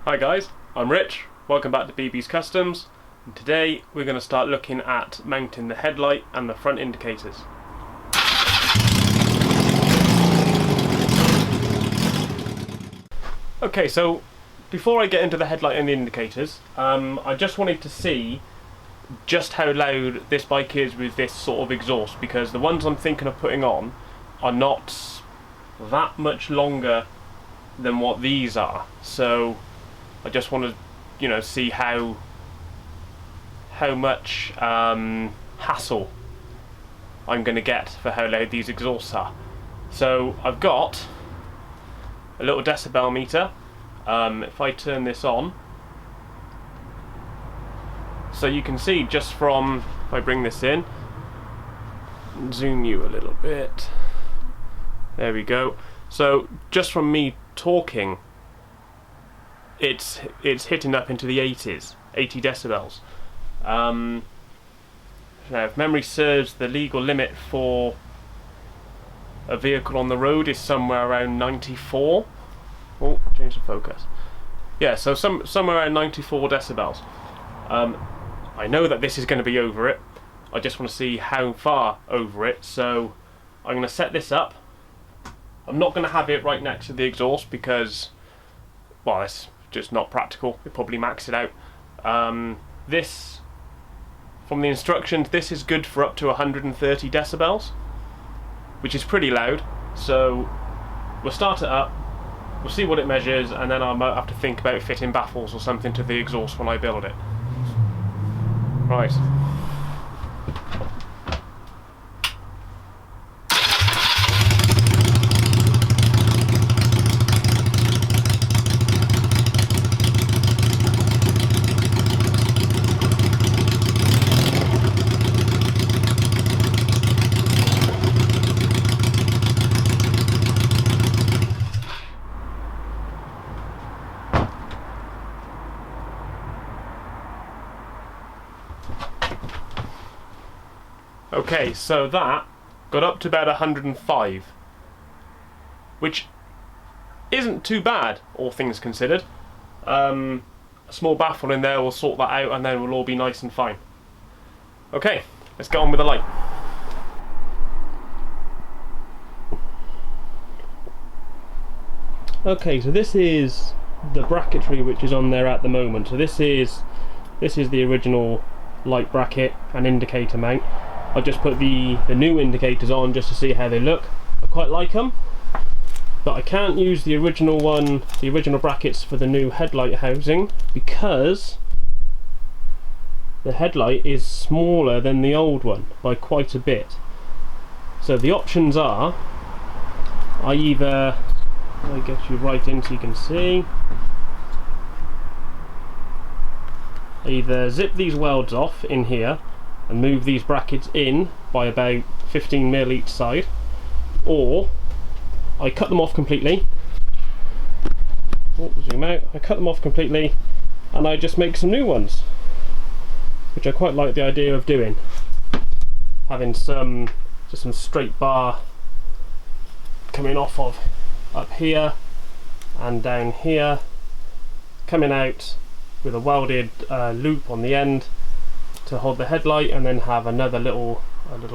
Hi guys, I'm Rich, welcome back to BB's Customs, and today we're going to start looking at mounting the headlight and the front indicators. Okay, so before I get into the headlight and the indicators, I just wanted to see just how loud this bike is with this sort of exhaust, because the ones I'm thinking of putting on are not that much longer than what these are. So I just want to, see how much hassle I'm going to get for how loud these exhausts are. So I've got a little decibel meter. If I turn this on, so you can see just from, if I bring this in, zoom you a little bit, there we go. So just from me talking, it's hitting up into the 80s, 80 decibels. Now if memory serves, the legal limit for a vehicle on the road is somewhere around 94. Oh, change the focus. Yeah, so somewhere around 94 decibels. I know that this is going to be over it. I just want to see how far over it, so I'm going to set this up. I'm not going to have it right next to the exhaust because, well, it's just not practical. It'll probably max it out. This, from the instructions, this is good for up to 130 decibels, which is pretty loud. So we'll start it up, we'll see what it measures, and then I might have to think about fitting baffles or something to the exhaust when I build it. Right. Okay, so that got up to about 105, which isn't too bad, all things considered. A small baffle in there will sort that out, and then we'll all be nice and fine. Okay, let's get on with the light. Okay, so this is the bracketry which is on there at the moment. So this is the original light bracket and indicator mount. I've just put the new indicators on just to see how they look. I quite like them, but I can't use the original one, the original brackets for the new headlight housing, because the headlight is smaller than the old one by quite a bit. So the options are, I get you right in so you can see, I either zip these welds off in here and move these brackets in by about 15mm each side, or I cut them off completely. Oh, zoom out. I cut them off completely and I just make some new ones, which I quite like the idea of doing, having some straight bar coming off of up here and down here, coming out with a welded loop on the end to hold the headlight, and then have another little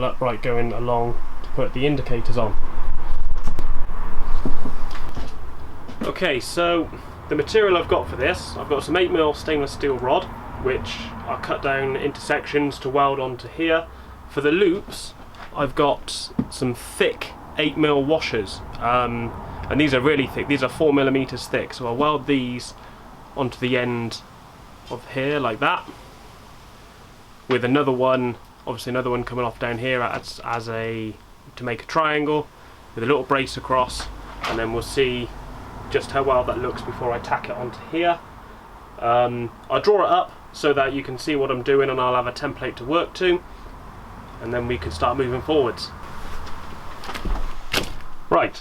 upright going along to put the indicators on. Okay, so the material I've got for this, I've got some 8mm stainless steel rod, which are cut down into sections to weld onto here. For the loops, I've got some thick 8mm washers, and these are really thick. These are 4mm thick, so I'll weld these onto the end of here like that, with another one, obviously another one coming off down here to make a triangle with a little brace across, and then we'll see just how well that looks before I tack it onto here. I'll draw it up so that you can see what I'm doing, and I'll have a template to work to, and then we can start moving forwards. Right,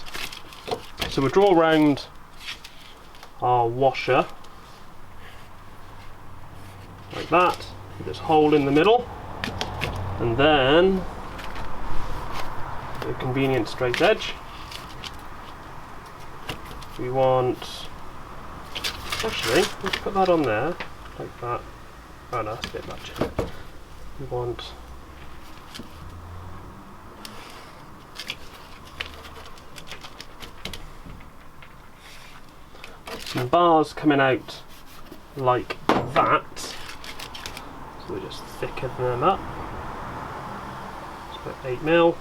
so we'll draw around our washer like that, with this hole in the middle, and then a convenient straight edge. We want Actually, let's put that on there, like that. Oh no, that's a bit much. We want some bars coming out like that. So we just thicken them up. Let's put 8mm.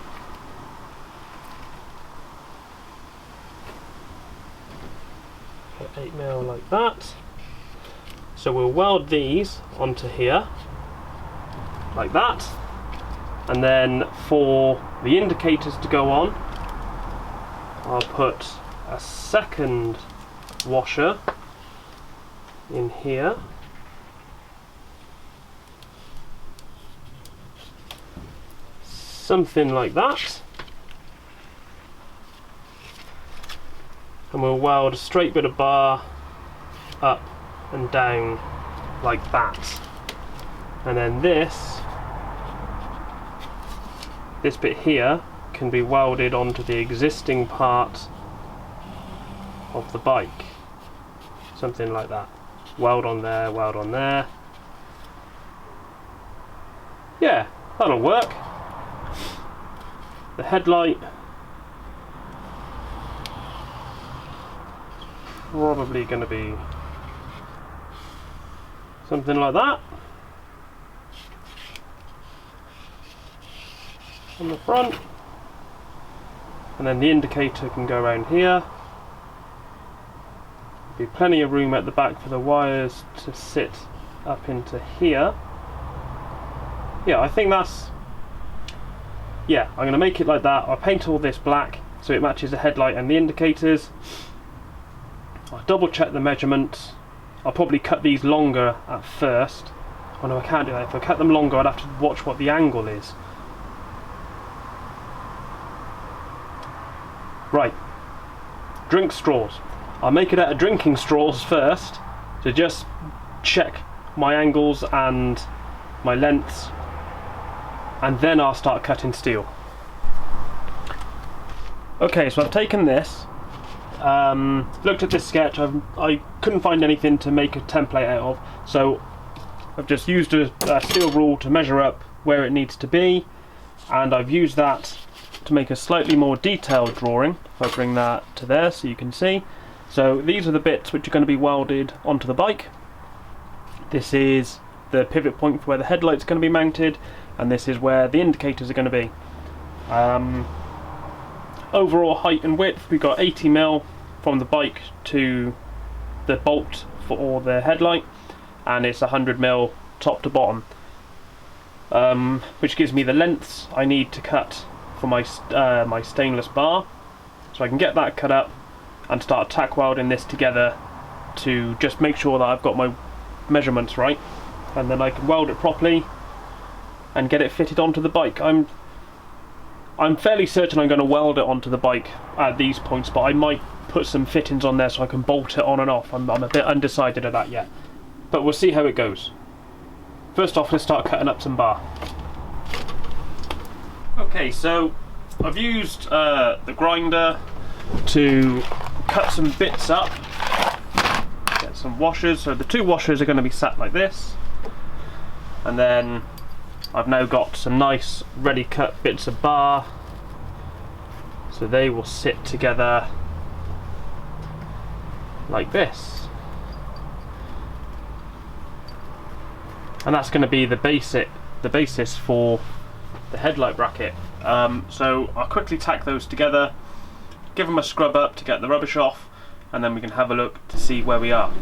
Put 8mm like that. So we'll weld these onto here, like that. And then for the indicators to go on, I'll put a second washer in here. Something like that. And we'll weld a straight bit of bar up and down like that. And then this bit here can be welded onto the existing part of the bike. Something like that. Weld on there, weld on there. Yeah, that'll work. The headlight, probably going to be something like that on the front, and then the indicator can go around here. Be plenty of room at the back for the wires to sit up into here. Yeah, I think that's, yeah, I'm going to make it like that. I'll paint all this black so it matches the headlight and the indicators. I'll double check the measurements. I'll probably cut these longer at first. Oh no, I can't do that. If I cut them longer, I'd have to watch what the angle is. Right, drink straws. I'll make it out of drinking straws first to just check my angles and my lengths, and then I'll start cutting steel. Okay, so I've taken this, looked at this sketch. I couldn't find anything to make a template out of, so I've just used a steel rule to measure up where it needs to be, and I've used that to make a slightly more detailed drawing. If I bring that to there so you can see. So these are the bits which are going to be welded onto the bike. This is the pivot point for where the headlight's going to be mounted, and this is where the indicators are going to be. Overall height and width, we've got 80mm from the bike to the bolt for the headlight, and it's 100mm top to bottom, which gives me the lengths I need to cut for my my stainless bar. So I can get that cut up and start tack welding this together to just make sure that I've got my measurements right, and then I can weld it properly and get it fitted onto the bike. I'm fairly certain I'm going to weld it onto the bike at these points, but I might put some fittings on there so I can bolt it on and off. I'm a bit undecided of that yet, but we'll see how it goes. First off, let's start cutting up some bar. Okay, so I've used the grinder to cut some bits up, get some washers. So the two washers are going to be sat like this, and then I've now got some nice ready cut bits of bar, so they will sit together like this, and that's going to be the basis for the headlight bracket. So I'll quickly tack those together, give them a scrub up to get the rubbish off, and then we can have a look to see where we are.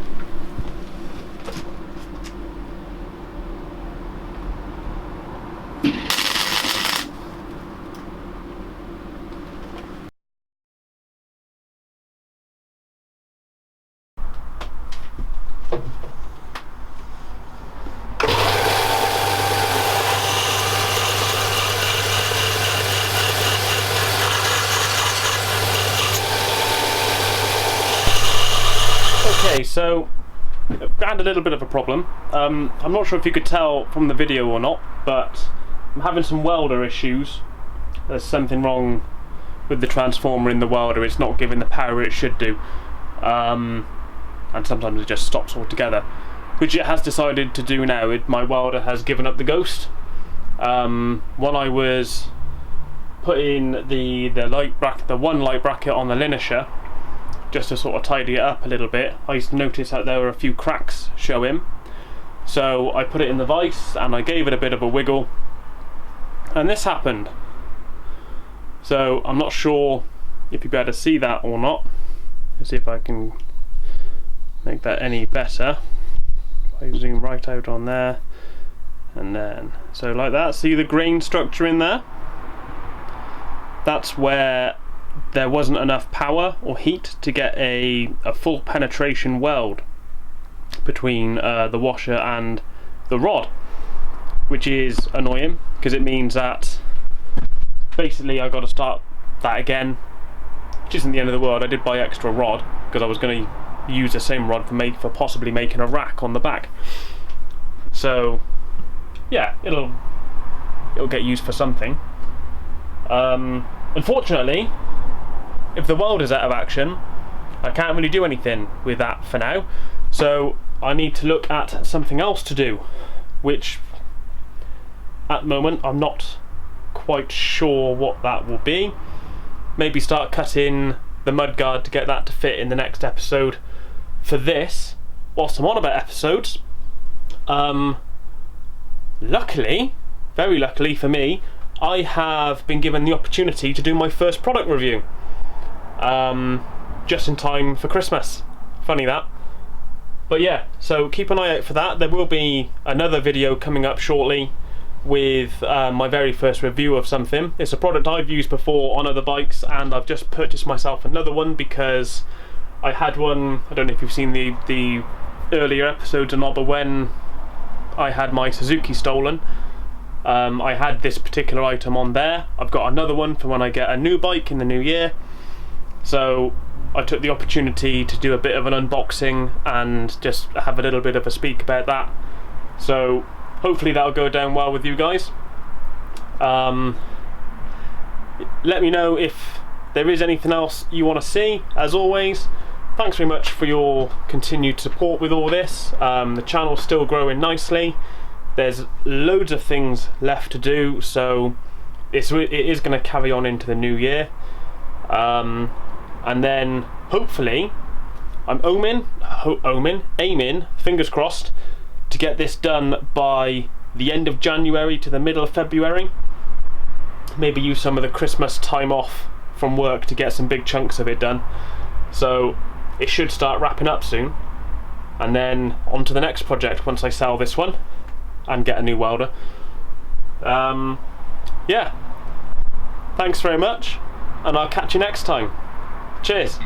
Okay, so I've had a little bit of a problem. I'm not sure if you could tell from the video or not, but I'm having some welder issues. There's something wrong with the transformer in the welder. It's not giving the power it should do. and sometimes it just stops altogether, which it has decided to do now. My welder has given up the ghost. When I was putting the one light bracket on the linisher, just to sort of tidy it up a little bit, I noticed that there were a few cracks showing. So I put it in the vise and I gave it a bit of a wiggle, and this happened. So I'm not sure if you'll be able to see that or not. Let's see if I can make that any better. I zoom right out on there, and then so like that. See the grain structure in there? That's where there wasn't enough power or heat to get a full penetration weld between the washer and the rod, which is annoying because it means that basically I got to start that again, which isn't the end of the world. I did buy extra rod because I was going to use the same rod for possibly making a rack on the back. So yeah, it'll get used for something. Unfortunately, if the welder's out of action, I can't really do anything with that for now. So I need to look at something else to do, which at the moment I'm not quite sure what that will be. Maybe start cutting the mudguard to get that to fit in the next episode for this. Whilst I'm on about episodes, luckily, very luckily for me, I have been given the opportunity to do my first product review, just in time for Christmas. Funny that. But yeah, so keep an eye out for that. There will be another video coming up shortly with my very first review of something. It's a product I've used before on other bikes, and I've just purchased myself another one because I had one, I don't know if you've seen the earlier episodes or not, but when I had my Suzuki stolen, I had this particular item on there. I've got another one for when I get a new bike in the new year. So I took the opportunity to do a bit of an unboxing and just have a little bit of a speak about that. So hopefully that'll go down well with you guys. Let me know if there is anything else you want to see. As always, thanks very much for your continued support with all this. The channel's still growing nicely. There's loads of things left to do, so it is going to carry on into the new year. And then hopefully I'm aiming, fingers crossed, to get this done by the end of January to the middle of February. Maybe use some of the Christmas time off from work to get some big chunks of it done. So it should start wrapping up soon, and then on to the next project once I sell this one and get a new welder. Yeah, thanks very much, and I'll catch you next time. Cheers.